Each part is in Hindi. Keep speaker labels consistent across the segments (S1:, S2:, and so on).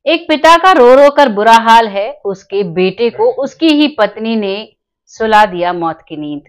S1: एक पिता का रो रो कर बुरा हाल है, उसके बेटे को उसकी ही पत्नी ने सुला दिया मौत की नींद।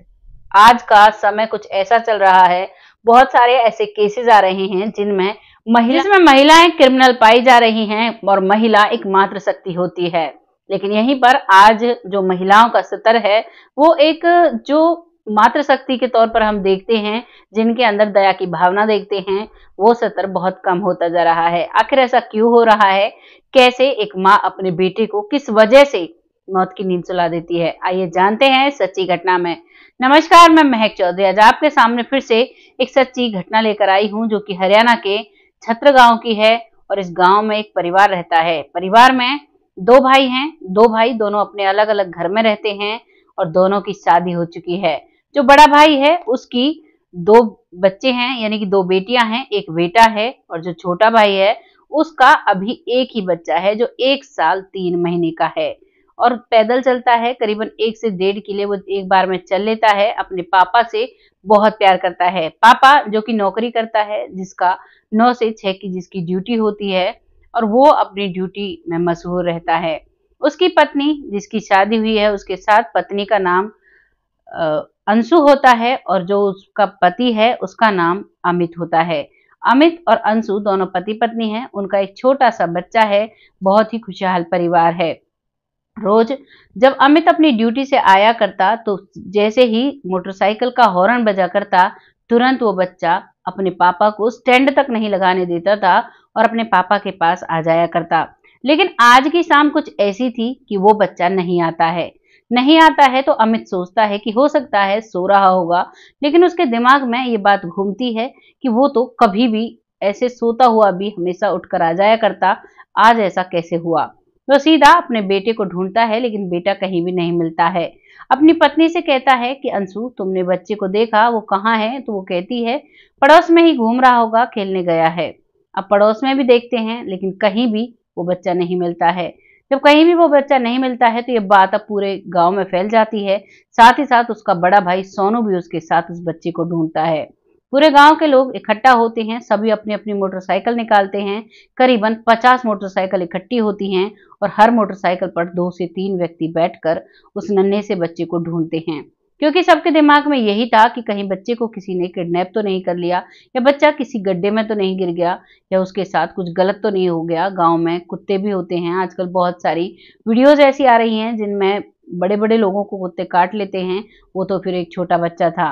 S1: आज का समय कुछ ऐसा चल रहा है, बहुत सारे ऐसे केसेस आ रहे हैं जिनमें महिलाएं क्रिमिनल पाई जा रही हैं और महिला एक मातृ शक्ति होती है। लेकिन यहीं पर आज जो महिलाओं का स्तर है वो एक जो मातृ शक्ति के तौर पर हम देखते हैं, जिनके अंदर दया की भावना देखते हैं, वो स्तर बहुत कम होता जा रहा है। आखिर ऐसा क्यों हो रहा है? कैसे एक माँ अपने बेटे को किस वजह से मौत की नींद सुला देती है, आइए जानते हैं सच्ची घटना में। नमस्कार, मैं महक चौधरी आज आपके सामने फिर से एक सच्ची घटना लेकर आई हूँ, जो कि हरियाणा के छत्र गांव की है। और इस गांव में एक परिवार रहता है। परिवार में दो भाई हैं। दो भाई दोनों अपने अलग अलग घर में रहते हैं और दोनों की शादी हो चुकी है। जो बड़ा भाई है उसकी दो बच्चे हैं, यानी कि दो बेटियां हैं, एक बेटा है। और जो छोटा भाई है उसका अभी एक ही बच्चा है, जो 1 साल 3 महीने का है और पैदल चलता है। करीबन 1 से 1.5 किले वो एक बार में चल लेता है। अपने पापा से बहुत प्यार करता है। पापा जो कि नौकरी करता है, जिसका 9 से 6 की जिसकी ड्यूटी होती है और वो अपनी ड्यूटी में मशहूर रहता है। उसकी पत्नी जिसकी शादी हुई है, उसके साथ पत्नी का नाम अंशु होता है और जो उसका पति है उसका नाम अमित होता है। अमित और अंशु दोनों पति पत्नी हैं। उनका एक छोटा सा बच्चा है। बहुत ही खुशहाल परिवार है। रोज जब अमित अपनी ड्यूटी से आया करता तो जैसे ही मोटरसाइकिल का हॉर्न बजा करता, तुरंत वो बच्चा अपने पापा को स्टैंड तक नहीं लगाने देता था और अपने पापा के पास आ जाया करता। लेकिन आज की शाम कुछ ऐसी थी कि वो बच्चा नहीं आता है तो अमित सोचता है कि हो सकता है सो रहा होगा। लेकिन उसके दिमाग में ये बात घूमती है कि वो तो कभी भी ऐसे सोता हुआ भी हमेशा उठकर आ जाया करता, आज ऐसा कैसे हुआ। वो सीधा अपने बेटे को ढूंढता है, लेकिन बेटा कहीं भी नहीं मिलता है। अपनी पत्नी से कहता है कि अंशु, तुमने बच्चे को देखा, वो कहाँ है? तो वो कहती है पड़ोस में ही घूम रहा होगा, खेलने गया है। अब पड़ोस में भी देखते हैं, लेकिन कहीं भी वो बच्चा नहीं मिलता है। जब कहीं भी वो बच्चा नहीं मिलता है तो ये बात अब पूरे गांव में फैल जाती है। साथ ही साथ उसका बड़ा भाई सोनू भी उसके साथ उस बच्चे को ढूंढता है। पूरे गांव के लोग इकट्ठा होते हैं, सभी अपनी अपनी मोटरसाइकिल निकालते हैं। करीबन 50 मोटरसाइकिल इकट्ठी होती हैं और हर मोटरसाइकिल पर 2 से 3 व्यक्ति बैठकर उस नन्हे से बच्चे को ढूंढते हैं। क्योंकि सबके दिमाग में यही था कि कहीं बच्चे को किसी ने किडनैप तो नहीं कर लिया, या बच्चा किसी गड्ढे में तो नहीं गिर गया, या उसके साथ कुछ गलत तो नहीं हो गया। गांव में कुत्ते भी होते हैं। आजकल बहुत सारी वीडियोज ऐसी आ रही हैं जिनमें बड़े बड़े लोगों को कुत्ते काट लेते हैं। वो तो फिर एक छोटा बच्चा था।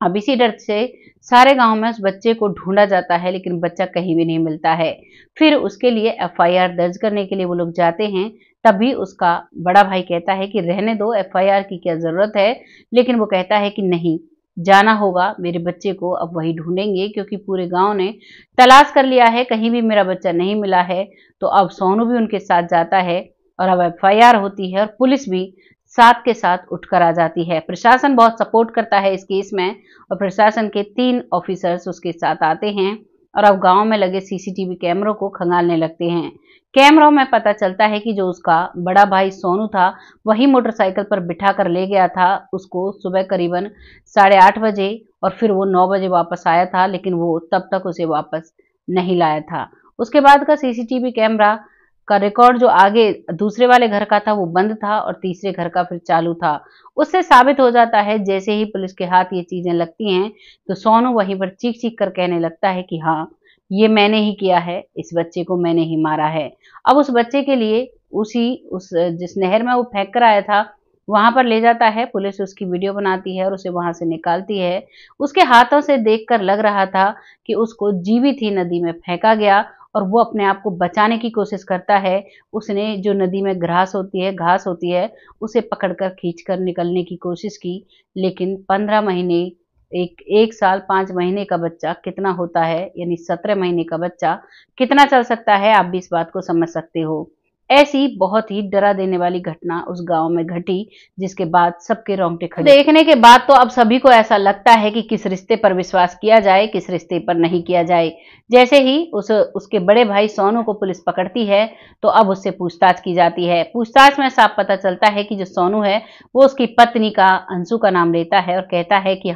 S1: अब इसी डर से सारे गांव में उस बच्चे को ढूंढा जाता है, लेकिन बच्चा कहीं भी नहीं मिलता है। फिर उसके लिए एफआईआर दर्ज करने के लिए वो लोग जाते हैं। तभी उसका बड़ा भाई कहता है कि रहने दो, एफआईआर की क्या जरूरत है। लेकिन वो कहता है कि नहीं, जाना होगा, मेरे बच्चे को अब वही ढूंढेंगे, क्योंकि पूरे गांव ने तलाश कर लिया है, कहीं भी मेरा बच्चा नहीं मिला है। तो अब सोनू भी उनके साथ जाता है और अब एफआईआर होती है और पुलिस भी साथ के साथ उठकर आ जाती है। प्रशासन बहुत सपोर्ट करता है इस केस में और प्रशासन के 3 ऑफिसर्स उसके साथ आते हैं और अब गांव में लगे सीसीटीवी कैमरों को खंगालने लगते हैं। कैमरों में पता चलता है कि जो उसका बड़ा भाई सोनू था, वही मोटरसाइकिल पर बिठा कर ले गया था उसको सुबह करीबन 8:30 बजे और फिर वो 9 बजे वापस आया था, लेकिन वो तब तक उसे वापस नहीं लाया था। उसके बाद का सीसीटीवी कैमरा का रिकॉर्ड जो आगे दूसरे वाले घर का था वो बंद था और तीसरे घर का फिर चालू था। उससे साबित हो जाता है, जैसे ही पुलिस के हाथ ये चीजें लगती हैं तो सोनू वहीं पर चीख चीख कर कहने लगता है कि हाँ, ये मैंने ही किया है, इस बच्चे को मैंने ही मारा है। अब उस बच्चे के लिए उस जिस नहर में वो फेंक कर आया था वहां पर ले जाता है। पुलिस उसकी वीडियो बनाती है और उसे वहां से निकालती है। उसके हाथों से देखकर लग रहा था कि उसको जीवित ही नदी में फेंका गया और वो अपने आप को बचाने की कोशिश करता है। उसने जो नदी में घास होती है उसे पकड़कर खींचकर निकलने की कोशिश की, लेकिन 15 महीने एक साल 5 महीने का बच्चा कितना होता है, यानी 17 महीने का बच्चा कितना चल सकता है, आप भी इस बात को समझ सकते हो। ऐसी बहुत ही डरा देने वाली घटना उस गांव में घटी, जिसके बाद सबके रोंगटे खड़े। देखने के बाद तो अब सभी को ऐसा लगता है कि किस रिश्ते पर विश्वास किया जाए, किस रिश्ते पर नहीं किया जाए। जैसे ही उसके बड़े भाई सोनू को पुलिस पकड़ती है तो अब उससे पूछताछ की जाती है। पूछताछ में साफ पता चलता है कि जो सोनू है वो उसकी पत्नी का अंशु का नाम लेता है और कहता है कि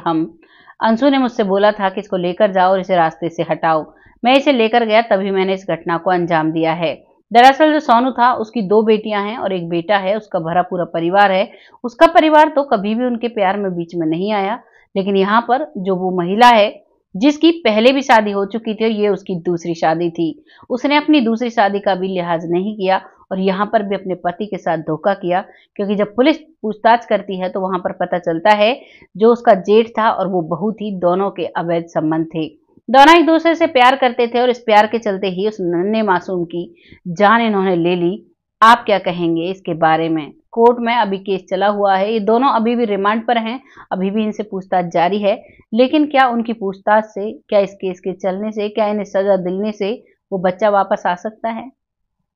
S1: अंशु ने मुझसे बोला था कि इसको लेकर जाओ और इसे रास्ते से हटाओ। मैं इसे लेकर गया, तभी मैंने इस घटना को अंजाम दिया है। दरअसल जो सोनू था उसकी 2 बेटियां हैं और एक बेटा है, उसका भरा पूरा परिवार है। उसका परिवार तो कभी भी उनके प्यार में बीच में नहीं आया, लेकिन यहाँ पर जो वो महिला है जिसकी पहले भी शादी हो चुकी थी और ये उसकी दूसरी शादी थी, उसने अपनी दूसरी शादी का भी लिहाज नहीं किया और यहाँ पर भी अपने पति के साथ धोखा किया, क्योंकि जब पुलिस पूछताछ करती है तो वहां पर पता चलता है जो उसका जेठ था और वो बहू थी, दोनों के अवैध संबंध थे। दोनों एक दूसरे से प्यार करते थे और इस प्यार के चलते ही उस नन्हे मासूम की जान इन्होंने ले ली। आप क्या कहेंगे इसके बारे में? कोर्ट में अभी केस चला हुआ है, ये दोनों अभी भी रिमांड पर हैं, अभी भी इनसे पूछताछ जारी है। लेकिन क्या उनकी पूछताछ से, क्या इस केस के चलने से, क्या इन्हें सजा दिलने से वो बच्चा वापस आ सकता है?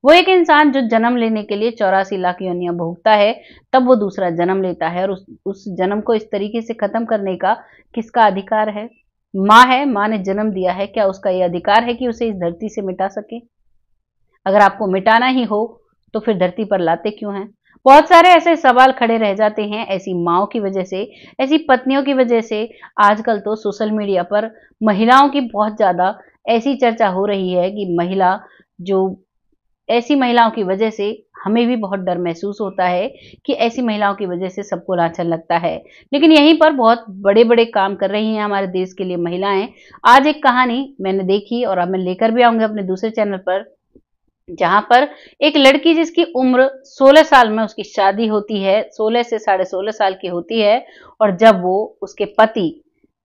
S1: वो एक इंसान जो जन्म लेने के लिए 84 लाख योनियां भोगता है, तब वो दूसरा जन्म लेता है और उस जन्म को इस तरीके से खत्म करने का किसका अधिकार है? माँ है, माँ ने जन्म दिया है, क्या उसका ये अधिकार है कि उसे इस धरती से मिटा सके? अगर आपको मिटाना ही हो तो फिर धरती पर लाते क्यों हैं? बहुत सारे ऐसे सवाल खड़े रह जाते हैं ऐसी माँओं की वजह से, ऐसी पत्नियों की वजह से। आजकल तो सोशल मीडिया पर महिलाओं की बहुत ज्यादा ऐसी चर्चा हो रही है कि महिला जो ऐसी महिलाओं की वजह से हमें भी बहुत डर महसूस होता है कि ऐसी महिलाओं की वजह से सबको लांछन लगता है। लेकिन यहीं पर बहुत बड़े-बड़े काम कर रही हैं हमारे देश के लिए महिलाएं। आज एक कहानी मैंने देखी और अब मैं लेकर भी आऊंगी अपने दूसरे चैनल पर, जहां पर एक लड़की जिसकी उम्र 16 साल में उसकी शादी होती है, 16 से 16.5 साल की होती है, और जब वो उसके पति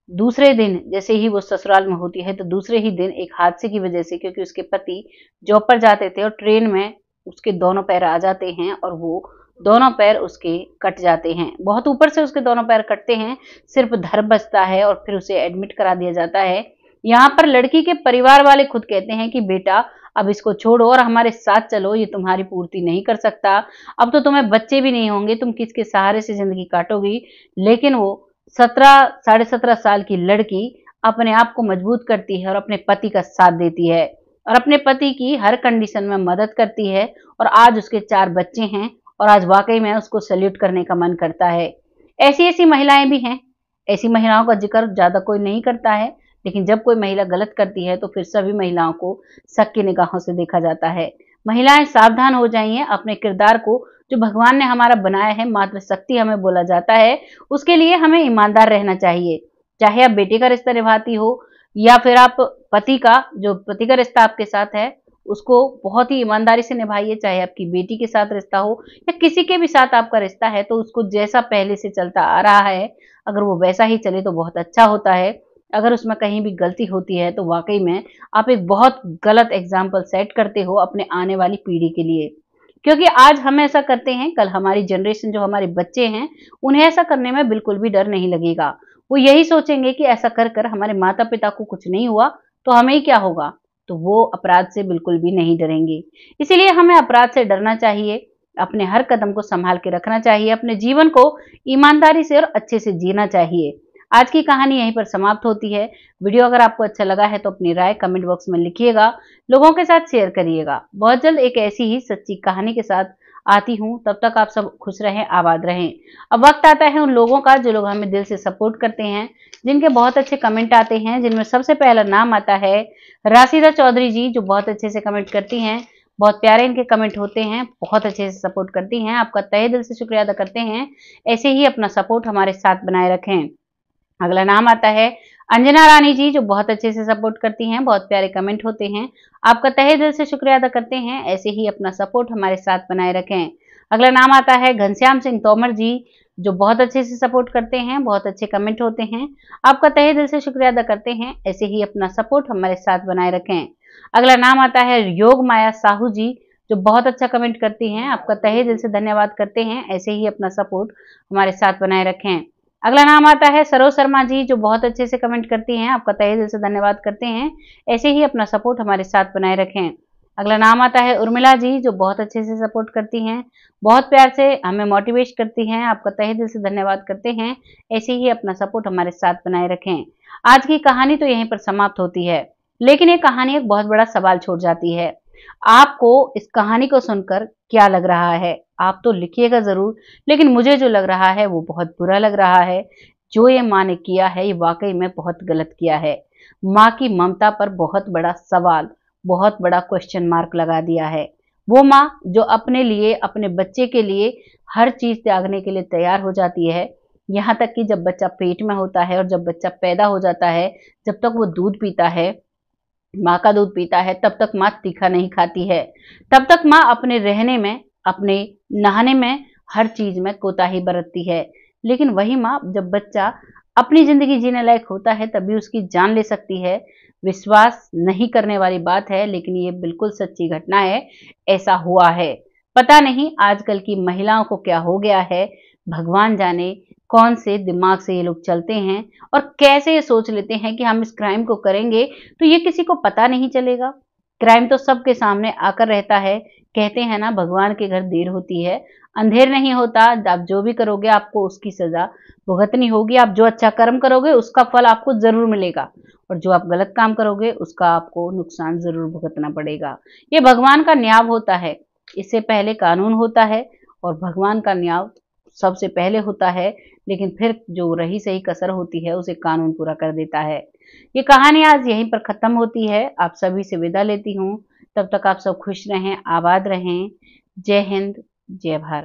S1: दूसरे दिन जैसे ही वो ससुराल में होती है तो दूसरे ही दिन एक हादसे की वजह से, क्योंकि उसके पति जॉब पर जाते थे और ट्रेन में उसके दोनों पैर आ जाते हैं और वो दोनों पैर उसके कट जाते हैं, बहुत ऊपर से उसके दोनों पैर कटते हैं, सिर्फ धड़ बचता है और फिर उसे एडमिट करा दिया जाता है। यहाँ पर लड़की के परिवार वाले खुद कहते हैं कि बेटा अब इसको छोड़ो और हमारे साथ चलो, ये तुम्हारी पूर्ति नहीं कर सकता, अब तो तुम्हें बच्चे भी नहीं होंगे, तुम किसके सहारे से जिंदगी काटोगी। लेकिन वो 17 साढ़े 17 साल की लड़की अपने आप को मजबूत करती है और अपने पति का साथ देती है और अपने पति की हर कंडीशन में मदद करती है, और आज उसके 4 बच्चे हैं और आज वाकई में उसको सैल्यूट करने का मन करता है। ऐसी ऐसी महिलाएं भी हैं, ऐसी महिलाओं का जिक्र ज्यादा कोई नहीं करता है, लेकिन जब कोई महिला गलत करती है तो फिर सभी महिलाओं को शक की निगाहों से देखा जाता है। महिलाएं सावधान हो जाइए, अपने किरदार को जो भगवान ने हमारा बनाया है, मातृशक्ति हमें बोला जाता है, उसके लिए हमें ईमानदार रहना चाहिए। चाहे आप बेटे का रिश्ता निभाती हो या फिर आप पति का, जो पति का रिश्ता आपके साथ है उसको बहुत ही ईमानदारी से निभाइए। चाहे आपकी बेटी के साथ रिश्ता हो या किसी के भी साथ आपका रिश्ता है, तो उसको जैसा पहले से चलता आ रहा है अगर वो वैसा ही चले तो बहुत अच्छा होता है। अगर उसमें कहीं भी गलती होती है तो वाकई में आप एक बहुत गलत एग्जाम्पल सेट करते हो अपने आने वाली पीढ़ी के लिए, क्योंकि आज हम ऐसा करते हैं, कल हमारी जनरेशन जो हमारे बच्चे हैं उन्हें ऐसा करने में बिल्कुल भी डर नहीं लगेगा। वो यही सोचेंगे कि ऐसा कर कर हमारे माता पिता को कुछ नहीं हुआ तो हमें ही क्या होगा, तो वो अपराध से बिल्कुल भी नहीं डरेंगे। इसीलिए हमें अपराध से डरना चाहिए, अपने हर कदम को संभाल के रखना चाहिए, अपने जीवन को ईमानदारी से और अच्छे से जीना चाहिए। आज की कहानी यहीं पर समाप्त होती है। वीडियो अगर आपको अच्छा लगा है तो अपनी राय कमेंट बॉक्स में लिखिएगा, लोगों के साथ शेयर करिएगा। बहुत जल्द एक ऐसी ही सच्ची कहानी के साथ आती हूँ, तब तक आप सब खुश रहें, आबाद रहें। अब वक्त आता है उन लोगों का जो लोग हमें दिल से सपोर्ट करते हैं, जिनके बहुत अच्छे कमेंट आते हैं, जिनमें सबसे पहला नाम आता है राशिदा चौधरी जी, जो बहुत अच्छे से कमेंट करती हैं, बहुत प्यारे इनके कमेंट होते हैं, बहुत अच्छे से सपोर्ट करती हैं। आपका तहे दिल से शुक्रिया अदा करते हैं, ऐसे ही अपना सपोर्ट हमारे साथ बनाए रखें। अगला नाम आता है अंजना रानी जी, जो बहुत अच्छे से सपोर्ट करती हैं, बहुत प्यारे कमेंट होते हैं, आपका तहे दिल से शुक्रिया अदा करते हैं, ऐसे ही अपना सपोर्ट हमारे साथ बनाए रखें। अगला नाम आता है घनश्याम सिंह तोमर जी, जो बहुत अच्छे से सपोर्ट करते हैं, बहुत अच्छे कमेंट होते हैं, आपका तहे दिल से शुक्रिया अदा करते हैं, ऐसे ही अपना सपोर्ट हमारे साथ बनाए रखें। अगला नाम आता है योग माया साहू जी, जो बहुत अच्छा कमेंट करती हैं, आपका तहे दिल से धन्यवाद करते हैं, ऐसे ही अपना सपोर्ट हमारे साथ बनाए रखें। अगला नाम आता है सरोज शर्मा जी, जो बहुत अच्छे से कमेंट करती हैं, आपका तहे दिल से धन्यवाद करते हैं, ऐसे ही अपना सपोर्ट हमारे साथ बनाए रखें। अगला नाम आता है उर्मिला जी, जो बहुत अच्छे से सपोर्ट करती हैं, बहुत प्यार से हमें मोटिवेट करती हैं, आपका तहे दिल से धन्यवाद करते हैं, ऐसे ही अपना सपोर्ट हमारे साथ बनाए रखें। आज की कहानी तो यहीं पर समाप्त होती है, लेकिन ये कहानी एक बहुत बड़ा सवाल छोड़ जाती है। आपको इस कहानी को सुनकर क्या लग रहा है? आप तो लिखिएगा जरूर, लेकिन मुझे जो लग रहा है वो बहुत बुरा लग रहा है। जो ये माँ ने किया है ये वाकई में बहुत गलत किया है। माँ की ममता पर बहुत बड़ा सवाल, बहुत बड़ा क्वेश्चन मार्क लगा दिया है। वो माँ जो अपने लिए, अपने बच्चे के लिए हर चीज त्यागने के लिए तैयार हो जाती है, यहाँ तक कि जब बच्चा पेट में होता है और जब बच्चा पैदा हो जाता है, जब तक वो दूध पीता है, माँ का दूध पीता है, तब तक माँ तीखा नहीं खाती है। तब तक माँ अपने रहने में, अपने नहाने में, हर चीज में कोताही बरतती है। लेकिन वही माँ जब बच्चा अपनी जिंदगी जीने लायक होता है तभी उसकी जान ले सकती है। विश्वास नहीं करने वाली बात है, लेकिन ये बिल्कुल सच्ची घटना है, ऐसा हुआ है। पता नहीं आजकल की महिलाओं को क्या हो गया है, भगवान जाने कौन से दिमाग से ये लोग चलते हैं और कैसे ये सोच लेते हैं कि हम इस क्राइम को करेंगे तो ये किसी को पता नहीं चलेगा। क्राइम तो सबके सामने आकर रहता है। कहते हैं ना, भगवान के घर देर होती है, अंधेर नहीं होता। आप जो भी करोगे आपको उसकी सजा भुगतनी होगी। आप जो अच्छा कर्म करोगे उसका फल आपको जरूर मिलेगा, और जो आप गलत काम करोगे उसका आपको नुकसान जरूर भुगतना पड़ेगा। ये भगवान का न्याय होता है। इससे पहले कानून होता है और भगवान का न्याय सबसे पहले होता है, लेकिन फिर जो रही सही कसर होती है उसे कानून पूरा कर देता है। ये कहानी आज यहीं पर खत्म होती है। आप सभी से विदा लेती हूँ। तब तक आप सब खुश रहें, आबाद रहें। जय हिंद, जय भारत।